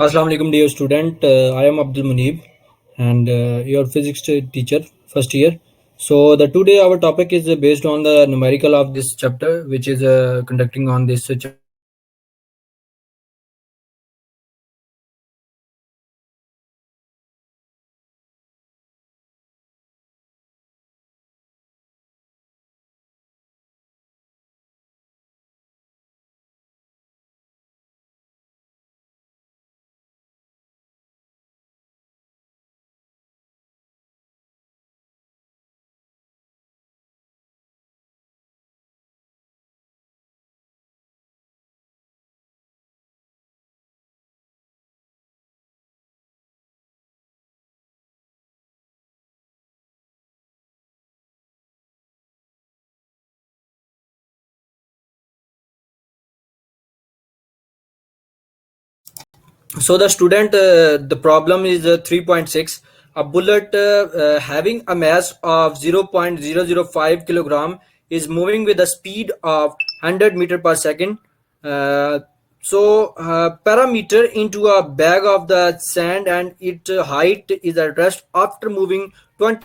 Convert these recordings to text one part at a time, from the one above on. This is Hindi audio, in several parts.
Assalamu alaikum, dear student. I am Abdul Munib, and your physics teacher, first year. So the today our topic is based on the numerical of this chapter, which is conducting on this. So the student, the problem is 3.6. A bullet having a mass of 0.005 kilogram is moving with a speed of 100 meter per second. Parameter into a bag of the sand, and its height is at rest after moving 20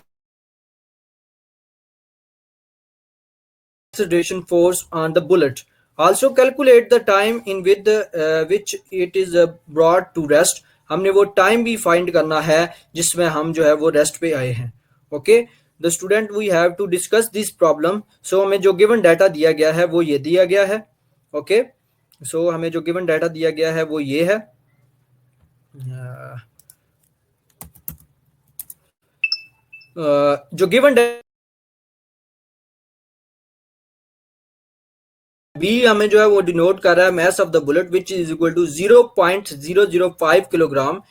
acceleration force on the bullet. Also calculate the time in which it is brought to rest. हमने वो टाइम भी फाइंड करना है जिसमें हम जो है वो रेस्ट पे आए हैं. Okay, the student we have to discuss this problem. So हमें जो गिवन डाटा दिया गया है वो ये दिया गया है. ओके, सो हमें जो गिवन डाटा दिया गया है वो ये है. जो गिवन बी हमें जो है वो डिनोट कर रहा है mass of the bullet which is equal to 0.005 kilogram.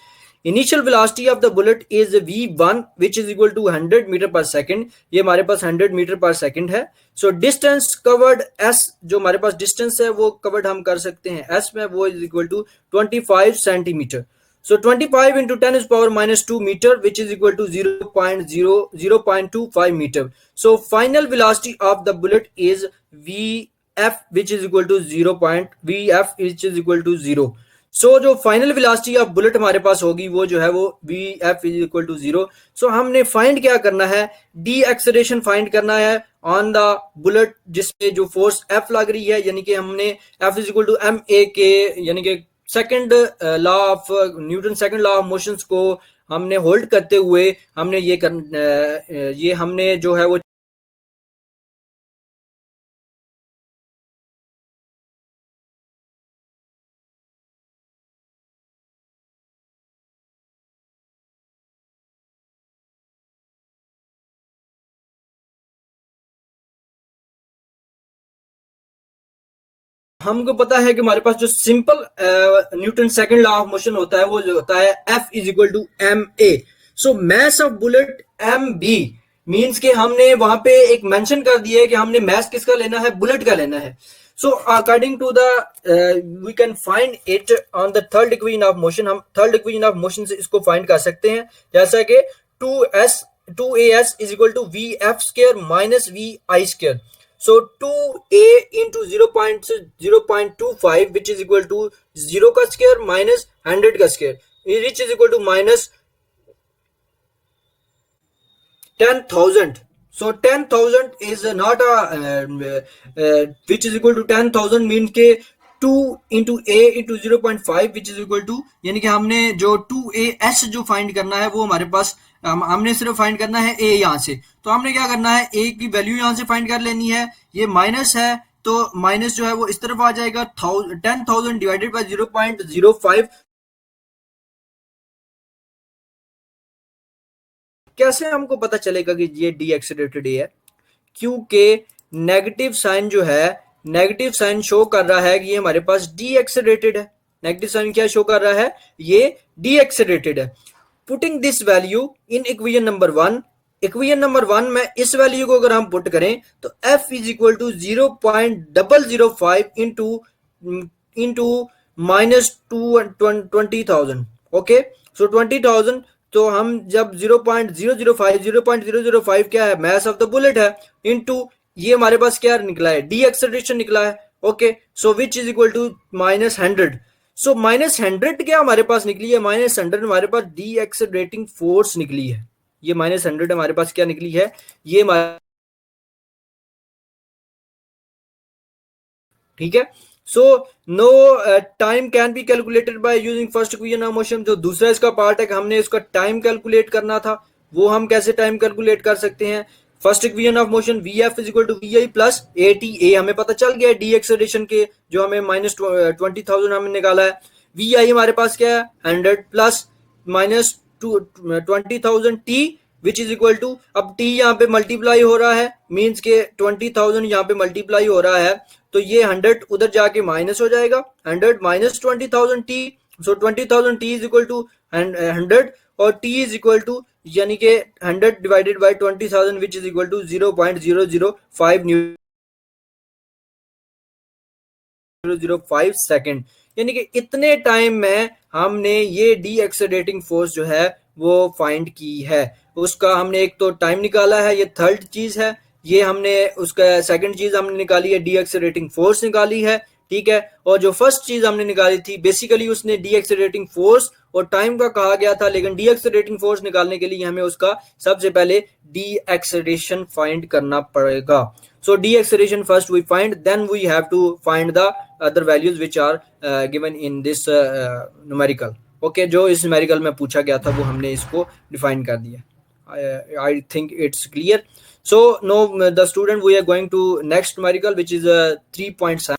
Initial velocity of the bullet is v1 which is equal to 100 metre पर सेकंड. ये हमारे पास 100 मीटर पर सेकंड है. सो डिस्टेंस कवर्ड s, जो हमारे पास डिस्टेंस है वो कवर्ड हम कर सकते हैं s में, वो is equal to 25 centimetre. So 25 into 10 is power minus 2 meter, which is equal to 0.25 meter. So final velocity of the bullet is vf, which is equal to 0. So जो फाइनल वेलोसिटी ऑफ बुलेट हमारे पास होगी वो जो है वो vf इज इक्वल टू 0. सो हमने फाइंड क्या करना है, डी एक्सेलरेशन फाइंड करना है ऑन द बुलेट जिसपे जो फोर्स f लग रही है, यानी कि हमने f is equal to ma के, यानी कि second law of Newton second law of motions को हमने होल्ड करते हुए हमने ये हमने जो है वो हमको पता है कि हमारे पास जो simple Newton second law of motion होता है वो जो होता है F is equal to M A. So mass of bullet M B means के हमने वहां पे एक मेंशन कर दिया है कि हमने मैस किसका लेना है, बुलेट का लेना है. So according to the we can find it on the third equation of motion. हम थर्ड इक्वेशन ऑफ मोशन से इसको फाइंड कर सकते हैं, जैसा कि 2as is equal to V F square minus V I square. So 2a into 0.25 which is equal to 0 का स्क्वायर minus 100 का square, which is equal to minus 10,000. So 10,000 is not which is equal to 10,000 means के 2 into a into 0.5 which is equal to, यानी कि हमने जो 2as जो फाइंड करना है वो हमारे पास हमने सिर्फ फाइंड करना है a यहाँ से. तो हमने क्या करना है, a की वैल्यू यहाँ से फाइंड कर लेनी है. ये माइनस है तो माइनस जो है वो इस तरफ आ जाएगा. 10,000 डिवाइडेड बाय 0.05. कैसे हमको पता चलेगा कि ये डी एक्सेलरेटेड है, क्योंकि नेगेटिव साइन जो है, नेगेटिव साइन शो कर रहा है कि ये हमारे पास डी एक्सेलरेटेड है. नेगेटिव साइन क्या शो कर रहा है, ये डी एक्सेलरेटेड है. Putting this value in equation number 1, equation number 1 में इस वैल्यू को अगर हम पुट करें तो f is equal to 0.005 into minus 20,000. Okay, so 20,000. तो हम जब 0.005 क्या है, मास ऑफ द बुलेट है, इनटू ये हमारे पास क्या निकला है, डी एक्सेलरेशन निकला है. Okay, so which is equal to minus 100. So -100 क्या हमारे पास निकली है, -100 हमारे पास डी एक्सेलरेटिंग फोर्स निकली है। ये -100 हमारे पास क्या निकली है, ये हमारे, ठीक है। So no time can be calculated by using first equation of motion. जो दूसरा इसका पार्ट है कि हमने इसका टाइम कैलकुलेट करना था, वो हम कैसे टाइम कैलकुलेट कर सकते हैं। First equation of motion V F is equal to V I plus A T, A हमें पता चल गया है डी एक्सेलरेशन के, जो हमें -20,000 हमने निकाला है। वी आई हमारे पास क्या है 100 plus -20,000 T which is equal to, अब टी यहाँ पे मल्टीप्लाई हो रहा है, मीन्स के 20,000 यहाँ पे मल्टीप्लाई हो रहा है, तो ये 100 उधर जाके माइनस हो जाएगा, 100 minus 20,000 T, so 20,000 T is equal to 100, और टी इज इक्वल टू यानी कि 100 divided by 20,000 which is equal to 0.005 005 second. यानी कि इतने टाइम में हमने ये डी एक्सेलरेटिंग फोर्स जो है वो फाइंड की है। उसका हमने एक तो टाइम निकाला है, ये थर्ड चीज है। ये हमने उसका सेकंड चीज हमने निकाली है, डी एक्सेलरेटिंग फोर्स निकाली है, ठीक है। और जो फर्स्ट चीज हमने निकाली थी, बेसिकली उसने डी एक्सेलरेटिंग फोर्स और टाइम का कहा गया था, लेकिन डी एक्सेलरेटिंग फोर्स निकालने के लिए हमें उसका सबसे पहले डी एक्सेलरेशन फाइंड करना पड़ेगा। So de-acceleration first we find, then we have to find the other values which are given in this numerical. Okay, जो इस numerical में पूछा गया था वो हमने इसको define कर दिया। I think it's clear. So now the student we are going to next numerical which is 3.7.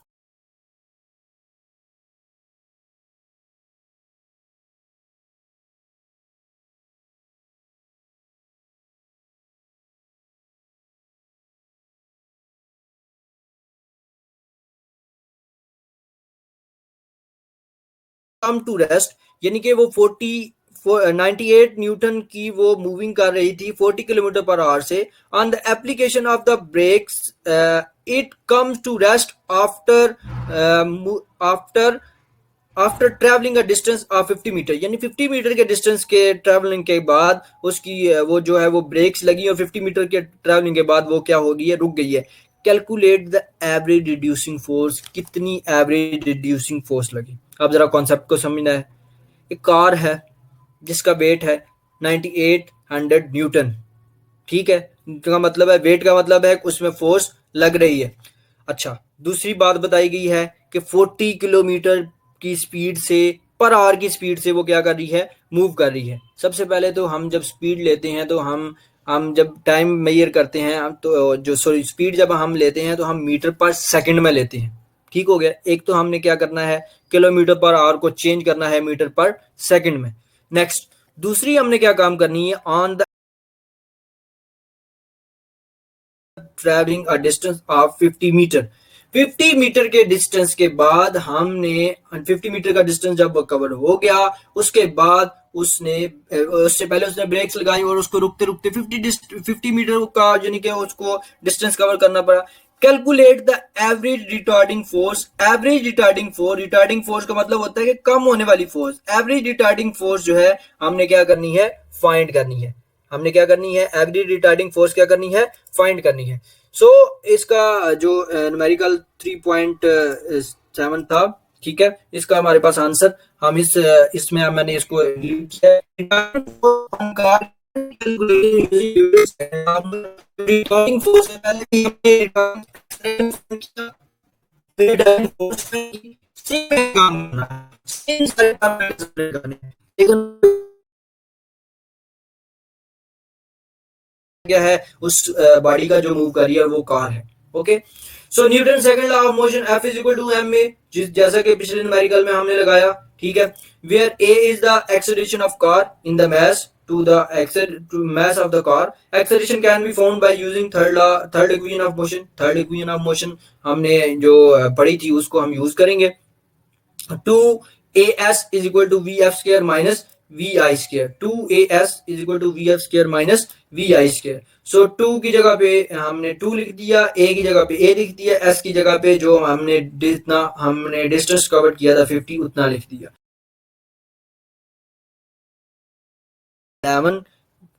Come to rest, यानी कि वो 98 न्यूटन की वो मूविंग कर रही थी 40 किलोमीटर पर आवर से। On the application of the brakes it comes to rest after after after travelling a distance of 50 metre, यानी 50 मीटर के डिस्टेंस के ट्रेवलिंग के बाद उसकी वो जो है वो ब्रेक्स लगी, और 50 मीटर के ट्रेवलिंग के बाद वो क्या हो गई है, रुक गई है। Calculate the average reducing force, कितनी एवरेज रिड्यूसिंग फोर्स लगी। अब जरा कॉन्सेप्ट को समझना है। एक कार है जिसका वेट है 9800 न्यूटन, ठीक है, का मतलब है वेट का मतलब है उसमें फोर्स लग रही है। अच्छा, दूसरी बात बताई गई है कि 40 किलोमीटर की स्पीड से, पर आवर की स्पीड से वो क्या कर रही है, मूव कर रही है। सबसे पहले तो हम जब स्पीड लेते हैं तो हम जब टाइम मेजर करते हैं तो जो सॉरी स्पीड जब हम लेते हैं तो हम मीटर पर सेकंड में लेते हैं, ठीक हो गया। एक तो हमने क्या करना है, किलोमीटर पर आवर को चेंज करना है मीटर पर सेकंड में। नेक्स्ट, दूसरी हमने क्या काम करनी है, on the travelling a distance of 50 metre, 50 metre के डिस्टेंस के बाद हमने 50 मीटर का डिस्टेंस जब कवर हो गया, उसके बाद उससे पहले उसने ब्रेक्स लगाई और उसको रुकते रुकते 50 मीटर का यानी कि उसको डिस्टेंस कवर करना पड़ा। Calculate the average retarding force, average retarding force का मतलब होता है कि कम होने वाली फोर्स। एवरेज रिटार्डिंग फोर्स जो है हमने क्या करनी है, फाइंड करनी है। हमने क्या करनी है, एवरेज रिटार्डिंग फोर्स क्या करनी है, फाइंड करनी है। सो इसका जो न्यूमेरिकल 3.7 था, ठीक है, इसका हमारे पास आंसर हम इसमें मैंने इसको रिटार्डिंग फोर्स से पहले क्या है, उस बॉडी का जो मूव कर रही है वो कार है। Okay, so Newton second law of motion F is equal to M A, जैसा कि पिछले न्यूमेरिकल में हमने लगाया, ठीक है, where A is the acceleration of car in the mass to the mass of the car. Acceleration can be found by using third equation of motion. Third equation of motion हमने जो पढ़ी थी उसको हम यूज करेंगे। 2as is equal to vf square minus vi square, 2as is equal to vf square minus vi square. So 2 की जगह पे हमने 2 लिख दिया, a की जगह पे a लिख दिया, s की जगह पे जो हमने डिस्टेंस कवर किया था 50 उतना लिख दिया। 11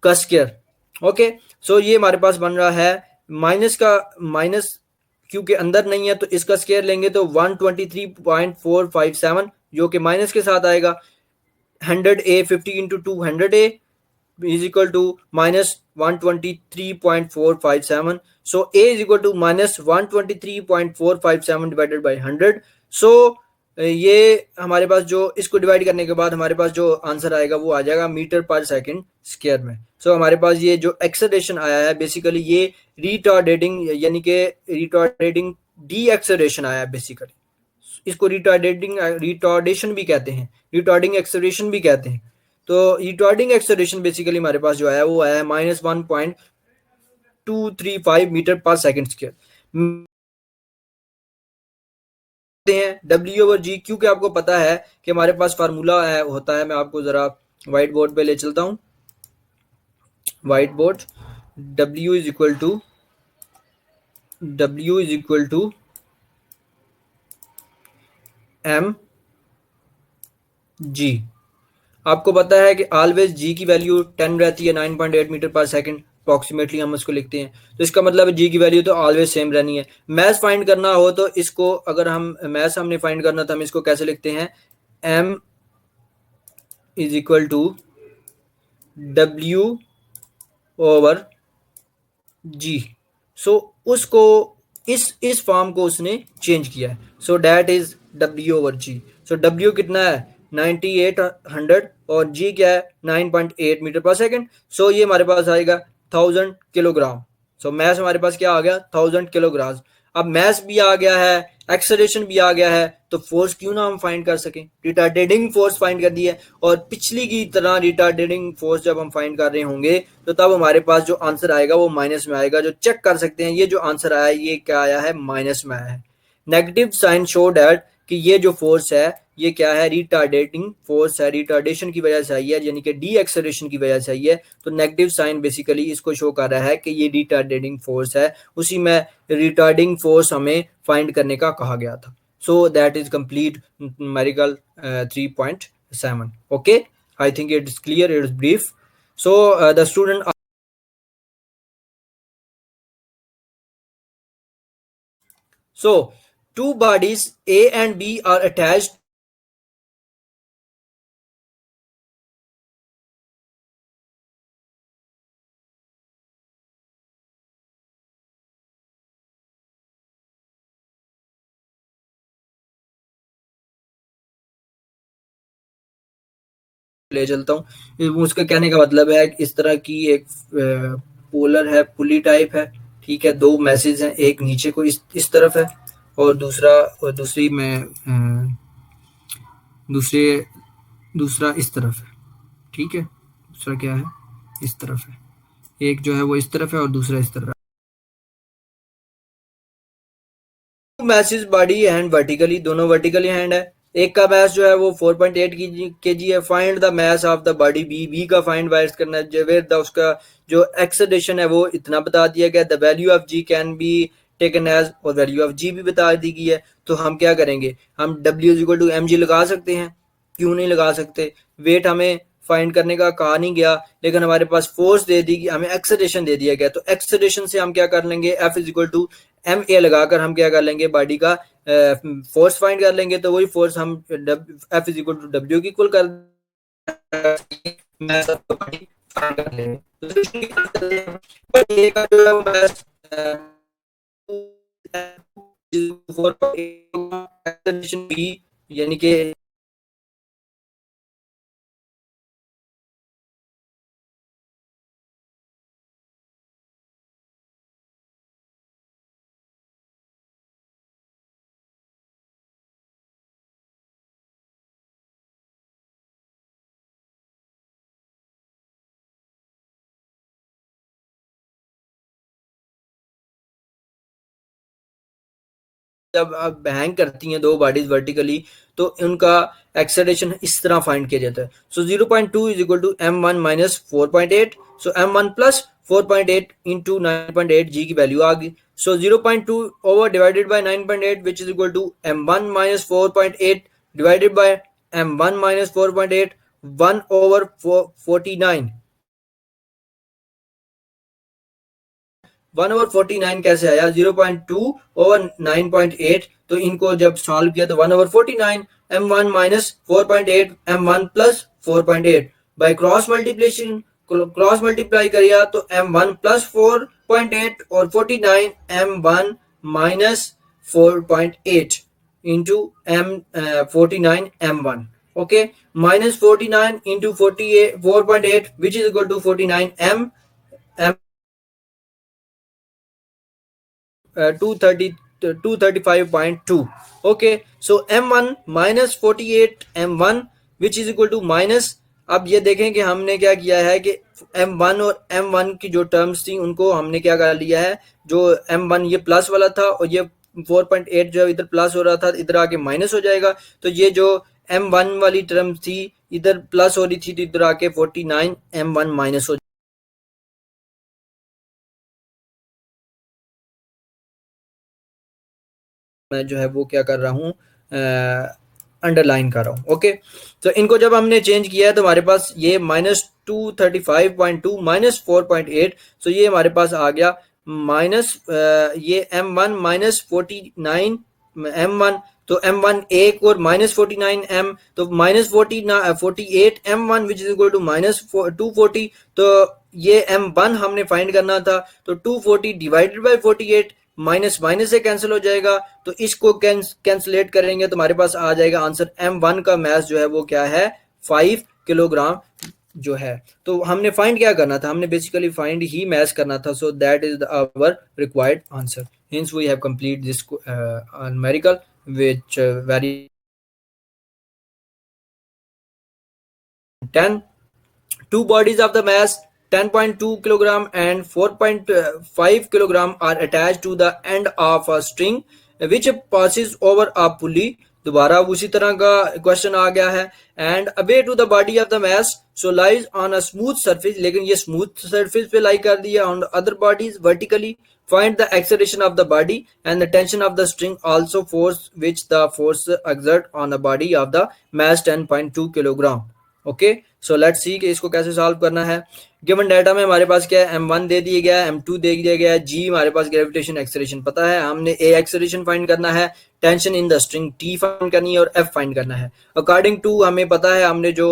का स्क्वायर। ओके, सो ये हमारे पास बन रहा है माइनस क्योंकि अंदर नहीं है तो इसका स्क्वायर लेंगे तो 123.457 जो कि माइनस के साथ आएगा। 100A 50 into 2 100A is equal to minus 123.457. So A is equal to minus 123.457 divided by 100. So ये हमारे पास जो इसको डिवाइड करने के बाद हमारे पास जो आंसर आएगा वो आ जाएगा मीटर पर सेकंड स्क्वायर में। सो हमारे पास ये जो एक्सेलरेशन आया है बेसिकली ये रिटार्डेटिंग यानी कि रिटार्डेटिंग डी एक्सेलरेशन आया है बेसिकली। इसको रिटार्डेशन भी कहते हैं, रिटार्डिंग एक्सेलरेशन भी कहते हैं। तो रिटार्डिंग एक्सेलरेशन बेसिकली हमारे पास जो आया वो आया है -1.235 मीटर पर सेकंड स्क्वायर हैं W/G, क्योंकि आपको पता है कि हमारे पास फार्मूला होता है। मैं आपको जरा व्हाइट बोर्ड पे ले चलता हूं। White board W is equal to M G। आपको पता है कि ऑलवेज जी की वैल्यू 10 रहती है, 9.8 मीटर पर सेकंड अप्रॉक्सीमेटली हम उसको लिखते हैं। तो इसका मतलब जी की वैल्यू तो ऑलवेज सेम रहनी है। मैथ फाइंड करना हो तो इसको अगर हम मैथ हमने फाइंड करना तो हम इसको कैसे लिखते हैं, m is equal to W/G। So उसको इस फॉर्म को उसने चेंज किया है। So that is W/G। So W कितना है 9800 और G क्या है 9.8 मीटर पर सेकंड। सो ये हमारे पास आएगा 1000 किलोग्राम। सो मैथ हमारे पास क्या आ गया 1000 किलोग्राम। अब मैथ भी आ गया है, एक्सेलरेशन भी आ गया है, तो फोर्स क्यों ना हम फाइंड कर सकें। रिटार्डेटिंग फोर्स फाइंड कर दी है और पिछली की तरह रिटार्डेटिंग फोर्स जब हम फाइंड कर रहे होंगे तो तब हमारे पास जो आंसर आएगा वो माइनस में आएगा। जो चेक कर सकते हैं ये जो आंसर आया ये क्या आया है, माइनस में आया है। नेगेटिव साइन शो दैट कि ये जो फोर्स है ये क्या है, रिटार्डेटिंग फोर्स है, रिटार्डेशन की वजह से आई है, यानी कि डी एक्सेलरेशन की वजह से आई है। तो नेगेटिव साइन बेसिकली इसको शो कर रहा है कि ये रिटार्डेटिंग फोर्स है। उसी में रिटार्डिंग फोर्स हमें फाइंड करने का कहा गया था। So that is complete numerical 3.7। Okay, I think it is clear, it is brief. So the student so two bodies A and B are attached ले चलता हूँ। उसका कहने का मतलब है इस तरह की एक पोलर है, पुली टाइप है, ठीक है। दो मैसेज हैं, एक नीचे को इस तरफ है और दूसरी में दूसरा इस तरफ है, ठीक है। दूसरा क्या है, इस तरफ है। एक जो है वो इस तरफ है और दूसरा इस तरफ है। मैसेज बॉडी हैंड वर्टिकली, दोनों वर्टिकली हैंड है। एक का मैस जो है वो 4.8 kg है। Find the mass of the body B का फाइंड वाइज करना है। वेयर द उसका जो एक्सेलरेशन है वो इतना बता दिया गया। The value of G can be taken as, और वैल्यू ऑफ जी भी बता दी गई है। तो हम क्या करेंगे, हम W इक्वल टू mg लगा सकते हैं, क्यों नहीं लगा सकते। वेट हमें फाइंड करने का कहा नहीं गया, लेकिन हमारे पास फोर्स दे दी, हमें एक्सेलरेशन दे दिया गया। तो एक्सेलरेशन से हम क्या कर लेंगे, F is equal to MA लगाकर हम क्या कर लेंगे, बॉडी का फोर्स फाइंड कर लेंगे। तो वही फोर्स हम F is equal to W की इक्वल कर लेंगे। यानी कि जब आप हैंग करती हैं दो बॉडीज वर्टिकली तो उनका एक्सेलरेशन इस तरह फाइंड किया जाता है। सो 0.2 is equal to m1 minus 4.8। So m1 plus 4.8 into 9.8 जी की वैल्यू आ गई। सो 0.2 over divided by 9.8 which is equal to m1 minus 4.8 divided by m1 minus 4.8 1 over 49। 1/49 कैसे आया, 0.2 ओवर 9.8। तो इनको जब सॉल्व किया तो 1/49 m1 minus 4.8 m1 plus 4.8 by cross multiplication cross multiply करिए तो m1 प्लस 4.8 और 49 m1 minus 4.8 into m 49 m1 okay minus 49 into 48 4.8 which is equal to 49 m 235.2 okay so m1 minus 48 m1 which is equal to minus अब ये देखें कि हमने क्या किया है कि m1 और m1 की जो टर्म्स थी उनको हमने क्या कर लिया है जो m1 ये प्लस वाला था और ये 4.8 जो इधर प्लस हो रहा था इधर आके माइनस हो जाएगा तो ये जो m1 वाली टर्म थी इधर प्लस हो रही थी तो इधर आके 49 m1 माइनस हो मैं जो है वो क्या कर रहा हूँ अंडरलाइन कर रहा हूँ ओके तो इनको जब हमने चेंज किया है तो हमारे पास ये -235.2 -4.8 सो ये हमारे पास आ गया माइनस ये m1 -49 m1 तो m1 एक और -49 m तो -48 m1 which is equal to -240 तो ये m1 हमने फाइंड करना था तो 240 डिवाइडेड बाय 48 माइनस माइनस से कैंसिल हो जाएगा तो इसको कैंसलेट करेंगे तो हमारे पास आ जाएगा आंसर m1 का मास जो है वो क्या है 5 किलोग्राम जो है तो हमने फाइंड क्या करना था हमने बेसिकली फाइंड ही मैच करना था so that is our required answer hence we have complete this numerical which very 10 two bodies of the mass 10.2 kilogram and 4.5 kilogram are attached to the end of a string which passes over a pulley दोबारा उसी तरह का क्वेश्चन आ गया है and away to the body of the mass so lies on a smooth surface लेकिन ये स्मूथ सरफेस पे लाई कर दिया on other bodies vertically find the acceleration of the body and the tension of the string also force which the force exert on the body of the mass 10.2 kilogram okay so let's see कि इसको कैसे सॉल्व करना है गिवन डाटा में हमारे पास क्या है m1 दे दिया गया है m2 दे दिया गया है g हमारे पास ग्रेविटेशन एक्सेलरेशन पता है हमने a एक्सेलरेशन फाइंड करना है tension in the string t find करनी है और f फाइंड करना है अकॉर्डिंग टू हमें पता है हमने जो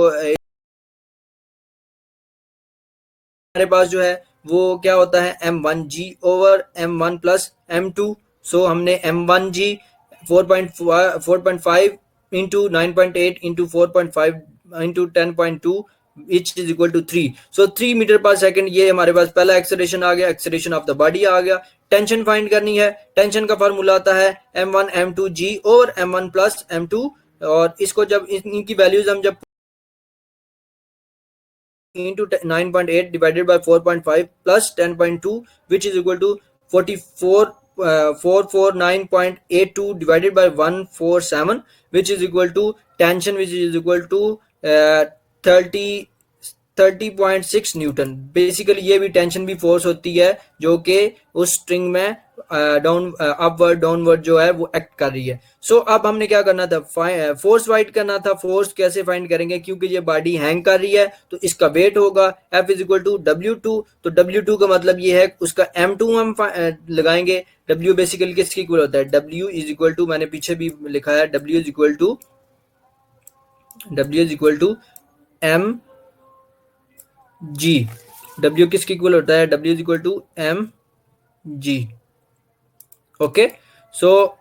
हमारे पास जो है वो क्या होता है m1g over m1 plus m2 सो हमने m1g 4.5 into 9.8 into 4.5 into 10.2 which is equal to 3 so 3 metre पर सेकंड ये हमारे पास पहला एक्सेलरेशन आ गया एक्सेलरेशन ऑफ द बॉडी आ गया टेंशन फाइंड करनी है टेंशन का फार्मूला आता है m1 m2 g over m1 plus m2 और इसको जब इनकी वैल्यूज हम जब into 9.8 divided by 4.5 plus 10.2 which is equal to 44 449.82 divided by 147 which is equal to tension which is equal to 30 30.6 Newton basically ये भी टेंशन भी फोर्स होती है जो कि उस स्ट्रिंग में डाउन अपवर्ड डाउनवर्ड जो है वो एक्ट कर रही है सो अब हमने क्या करना था फोर्स फाइंड करना था फोर्स कैसे फाइंड करेंगे क्योंकि ये बॉडी हैंग कर रही है तो इसका वेट होगा F is equal to W2 तो W2 का मतलब ये है उसका M2 हम लगाएंगे W बेसिकली किसकी इक्वल होता है W इज इक्वल टू मैंने पीछे भी लिखा है W is equal to M g W किसकी इक्वल होता है W is equal to M G okay so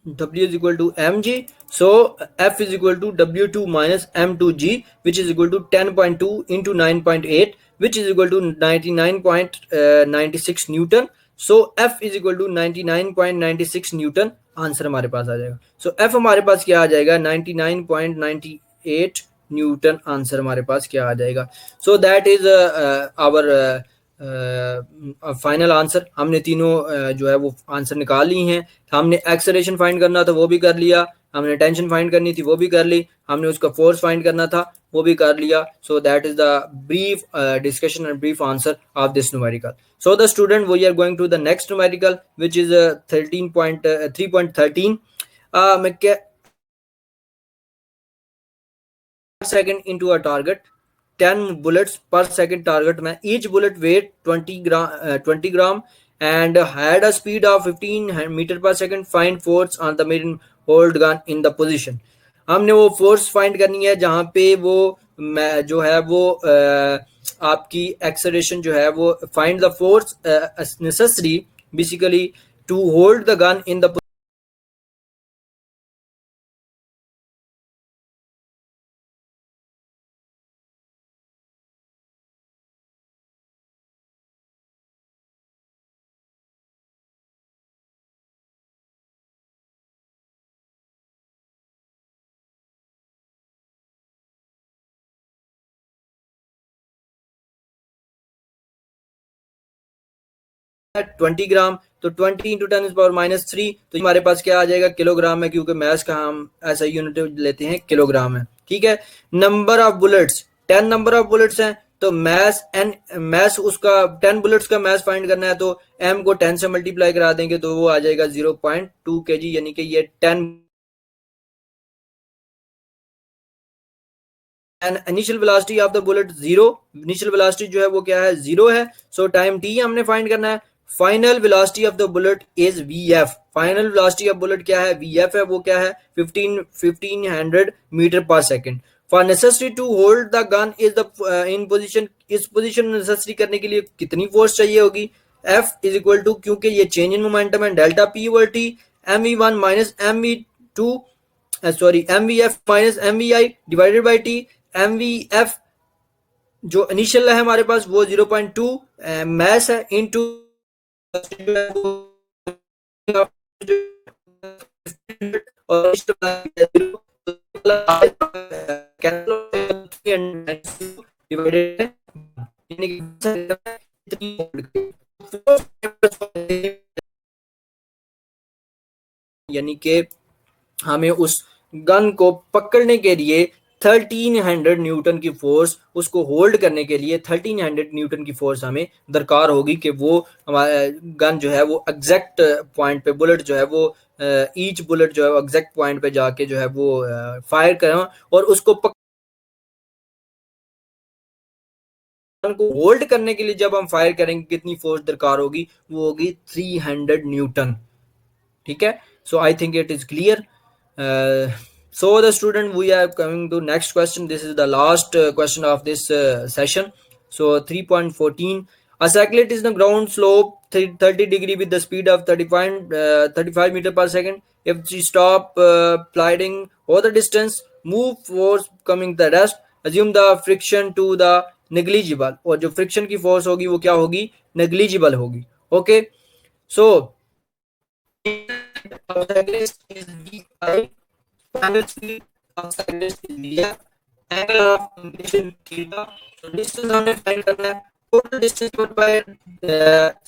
W is equal to mg so F is equal to W2 minus M2g which is equal to 10.2 into 9.8 which is equal to 99.96 Newton so F is equal to 99.96 Newton answer हमारे पास आ जाएगा so F हमारे पास क्या आ जाएगा 99.98 न्यूटन आंसर हमारे पास क्या आ जाएगा so that is our final answer हमने तीनों जो है वो आंसर निकाल ली हैं हमने एक्सेलरेशन फाइंड करना था वो भी कर लिया हमने टेंशन फाइंड करनी थी वो भी कर ली हमने उसका फोर्स फाइंड करना था वो भी कर लिया so that is the brief discussion and brief answer of this numerical so the student we are going to the next numerical which is 3.13 मैं क्या second into a target 10 bullets per second target में each bullet weight 20 gram and had a speed of 15 meter per second find force on the hold gun in the position. हमने वो फोर्स फाइंड करनी है जहां पे वो जो है वो आपकी एक्सेलरेशन जो है वो find the force necessary basically to hold the gun in the 20 gram, तो 20 × 10⁻³ तो हमारे पास क्या आ जाएगा, किलोग्राम है, क्योंकि मैथ का हम ऐसा यूनिट लेते हैं किलोग्राम है। ठीक है। Number of bullets, 10 number of bullets हैं, तो मैथ उसका 10 बुलेट्स का मैथ फाइंड करना है, तो एम को 10 से मल्टीप्लाई करा देंगे तो वो आ जाएगा 0.2 kg, यानी कि ये 10। And initial velocity of the bullet 0, initial velocity जो है वो क्या है, 0 है। सो टाइम टी हमने फाइंड करना है। Final velocity of the bullet is V F, final velocity of bullet क्या है, वी एफ है, वो क्या है 1500 मीटर पर second. For necessary to hold the gun is the in position, इस पोजीशन में नेसेसरी करने के लिए कितनी फोर्स चाहिए होगी, एफ इज इक्वल टू, क्योंकि ये चेंज इन मोमेंटम है, delta P over T, M V one minus M V two, sorry M V F minus M V I divided by T. M V F जो इनिशियल है हमारे पास वो 0.2 मैस है, इनटू और यानी कि हमें उस गन को पकड़ने के लिए 1300 न्यूटन की फोर्स, उसको होल्ड करने के लिए 1300 न्यूटन की फोर्स हमें दरकार होगी कि वो हमारा गन जो है वो एग्जैक्ट पॉइंट पे, बुलेट जो है वो ईच बुलेट जो है वो एग्जैक्ट पॉइंट पे जाके जो है वो फायर करें, और उसको को होल्ड करने के लिए जब हम फायर करेंगे कितनी फोर्स दरकार होगी, वो होगी 300 न्यूटन। ठीक है। So I think it is clear. So the student, we are coming to next question. This is the last question of this session. So 3.14, a cyclist is the ground slope 30 degree with the speed of 35 meter per second. If she stop gliding over the distance, move force coming the rest, assume the friction to the negligible, और जो friction की force होगी वो क्या होगी, negligible होगी। Okay, so cyclist is VI, final speed of cyclist is vf, angle of inclination theta, so distance हमने find करना है, total distance given by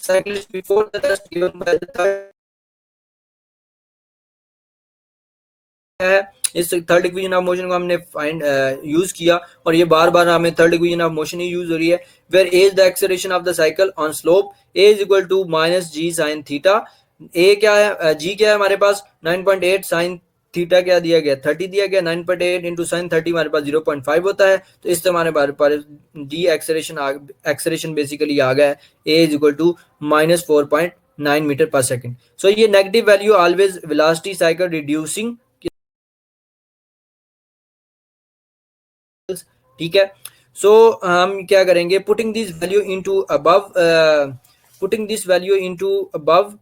cyclist before the test given by the third है। इस थर्ड इक्वेशन ऑफ मोशन को हमने फाइंड यूज किया, और ये बार बार हमें थर्ड इक्वेशन ऑफ मोशन ही यूज हो रही है, where A is the acceleration of the cycle on slope, A is equal to minus G sine theta. A क्या है, जी क्या है हमारे पास 9.8, साइन थीटा क्या दिया गया 30 दिया गया, 9.8 इंटू साइन 30 हमारे पास 0.5 होता है, तो इससे हमारे पास डी एक्सेलरेशन बेसिकली आ गया है, ए इज इक्वल टू -4.9 मीटर पर सेकेंड। सो ये negative value always velocity cycle reducing. ठीक है। सो हम क्या करेंगे, putting this value into above,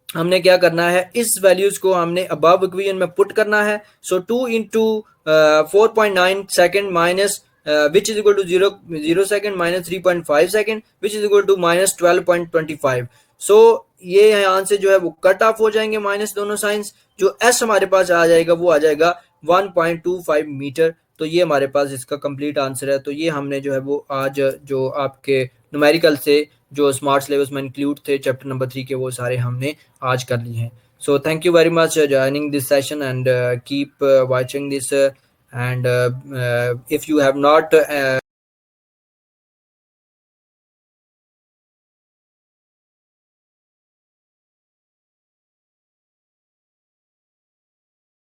हमने क्या करना है, इस वैल्यूज को हमने अबव इक्वेशन में पुट करना है। So 2 into 4.9 second minus which is equal to 0 second minus 3.5 second which is equal to -12.25। So ये यहाँ से जो है वो कट ऑफ हो जाएंगे माइनस दोनों साइंस, जो एस हमारे पास आ जाएगा वो आ जाएगा 1.25 मीटर। तो ये हमारे पास इसका कंप्लीट आंसर है। तो ये हमने जो है वो आज जो आपके न्यूमेरिकल से जो स्मार्ट सिलेबस में इंक्लूड थे चैप्टर नंबर 3 के, वो सारे हमने आज कर लिए हैं। So thank you very much joining this session, and keep watching this, and if you have not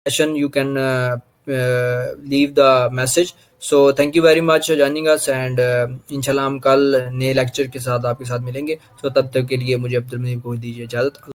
session, you can leave the message. So thank you very much for joining us, and इंशाल्लाह हम कल नए लेक्चर के साथ आपके साथ मिलेंगे। so तब तक के लिए मुझे अब्दुल मजीद को दीजिए इजाजत।